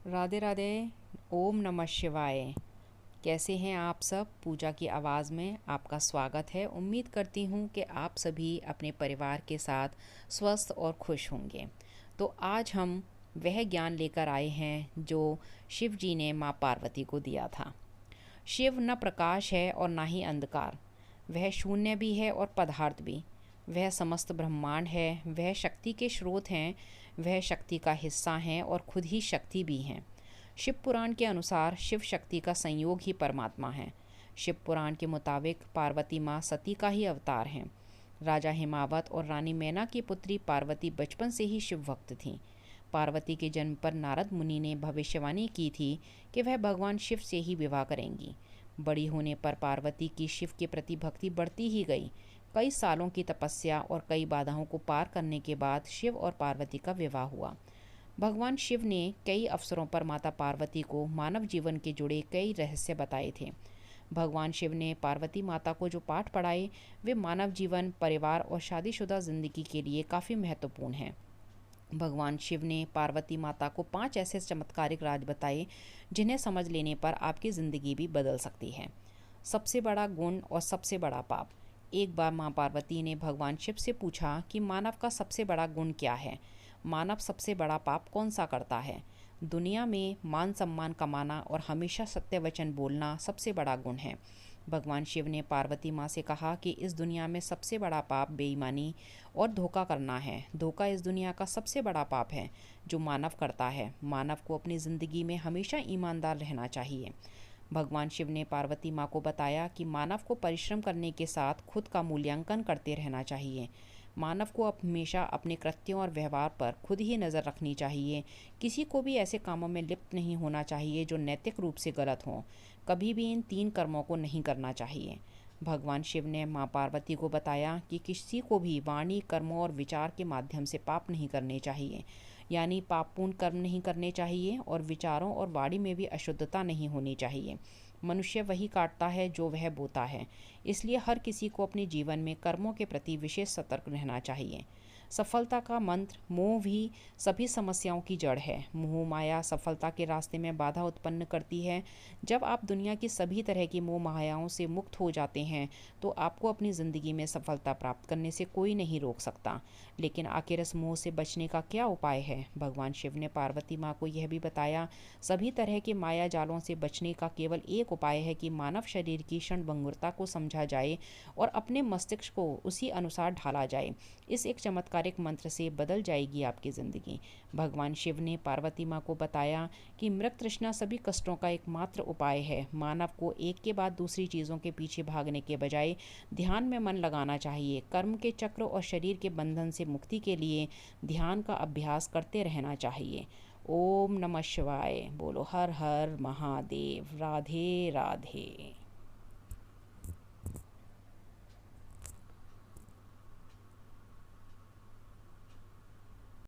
राधे राधे। ओम नमः शिवाय। कैसे हैं आप सब? पूजा की आवाज़ में आपका स्वागत है। उम्मीद करती हूँ कि आप सभी अपने परिवार के साथ स्वस्थ और खुश होंगे। तो आज हम वह ज्ञान लेकर आए हैं जो शिव जी ने माँ पार्वती को दिया था। शिव न प्रकाश है और ना ही अंधकार। वह शून्य भी है और पदार्थ भी। वह समस्त ब्रह्मांड है। वह शक्ति के स्रोत हैं। वह शक्ति का हिस्सा हैं और खुद ही शक्ति भी हैं। शिव पुराण के अनुसार शिव शक्ति का संयोग ही परमात्मा है। शिव पुराण के मुताबिक पार्वती माँ सती का ही अवतार हैं। राजा हिमावत और रानी मैना की पुत्री पार्वती बचपन से ही शिव भक्त थीं। पार्वती के जन्म पर नारद मुनि ने भविष्यवाणी की थी कि वह भगवान शिव से ही विवाह करेंगी। बड़ी होने पर पार्वती की शिव के प्रति भक्ति बढ़ती ही गई। कई सालों की तपस्या और कई बाधाओं को पार करने के बाद शिव और पार्वती का विवाह हुआ। भगवान शिव ने कई अवसरों पर माता पार्वती को मानव जीवन के जुड़े कई रहस्य बताए थे। भगवान शिव ने पार्वती माता को जो पाठ पढ़ाए वे मानव जीवन, परिवार और शादीशुदा जिंदगी के लिए काफ़ी महत्वपूर्ण हैं। भगवान शिव ने पार्वती माता को 5 ऐसे चमत्कारिक राज बताए जिन्हें समझ लेने पर आपकी ज़िंदगी भी बदल सकती है। सबसे बड़ा गुण और सबसे बड़ा पाप। एक बार माँ पार्वती ने भगवान शिव से पूछा कि मानव का सबसे बड़ा गुण क्या है। मानव सबसे बड़ा पाप कौन सा करता है? दुनिया में मान सम्मान कमाना और हमेशा सत्य वचन बोलना सबसे बड़ा गुण है। भगवान शिव ने पार्वती माँ से कहा कि इस दुनिया में सबसे बड़ा पाप बेईमानी और धोखा करना है। धोखा इस दुनिया का सबसे बड़ा पाप है जो मानव करता है। मानव को अपनी ज़िंदगी में हमेशा ईमानदार रहना चाहिए। भगवान शिव ने पार्वती माँ को बताया कि मानव को परिश्रम करने के साथ खुद का मूल्यांकन करते रहना चाहिए। मानव को हमेशा अपने कृत्यों और व्यवहार पर खुद ही नज़र रखनी चाहिए। किसी को भी ऐसे कामों में लिप्त नहीं होना चाहिए जो नैतिक रूप से गलत हों। कभी भी इन 3 कर्मों को नहीं करना चाहिए। भगवान शिव ने माँ पार्वती को बताया कि किसी को भी वाणी, कर्मों और विचार के माध्यम से पाप नहीं करने चाहिए। यानी पापपूर्ण कर्म नहीं करने चाहिए और विचारों और वाणी में भी अशुद्धता नहीं होनी चाहिए। मनुष्य वही काटता है जो वह बोता है। इसलिए हर किसी को अपने जीवन में कर्मों के प्रति विशेष सतर्क रहना चाहिए। सफलता का मंत्र। मोह भी सभी समस्याओं की जड़ है। मोह माया सफलता के रास्ते में बाधा उत्पन्न करती है। जब आप दुनिया की सभी तरह की मोह मायाओं से मुक्त हो जाते हैं तो आपको अपनी ज़िंदगी में सफलता प्राप्त करने से कोई नहीं रोक सकता। लेकिन आखिर इस मोह से बचने का क्या उपाय है? भगवान शिव ने पार्वती माँ को यह भी बताया, सभी तरह के माया जालों से बचने का केवल एक उपाय है कि मानव शरीर की क्षणभंगुरता को समझा जाए और अपने मस्तिष्क को उसी अनुसार ढाला जाए। इस एक चमत्कारिक मंत्र से बदल जाएगी आपकी ज़िंदगी। भगवान शिव ने पार्वती माँ को बताया कि मृग तृष्णा सभी कष्टों का एकमात्र उपाय है। मानव को एक के बाद दूसरी चीज़ों के पीछे भागने के बजाय ध्यान में मन लगाना चाहिए। कर्म के चक्र और शरीर के बंधन से मुक्ति के लिए ध्यान का अभ्यास करते रहना चाहिए। ओम नमः शिवाय। बोलो हर हर महादेव। राधे राधे।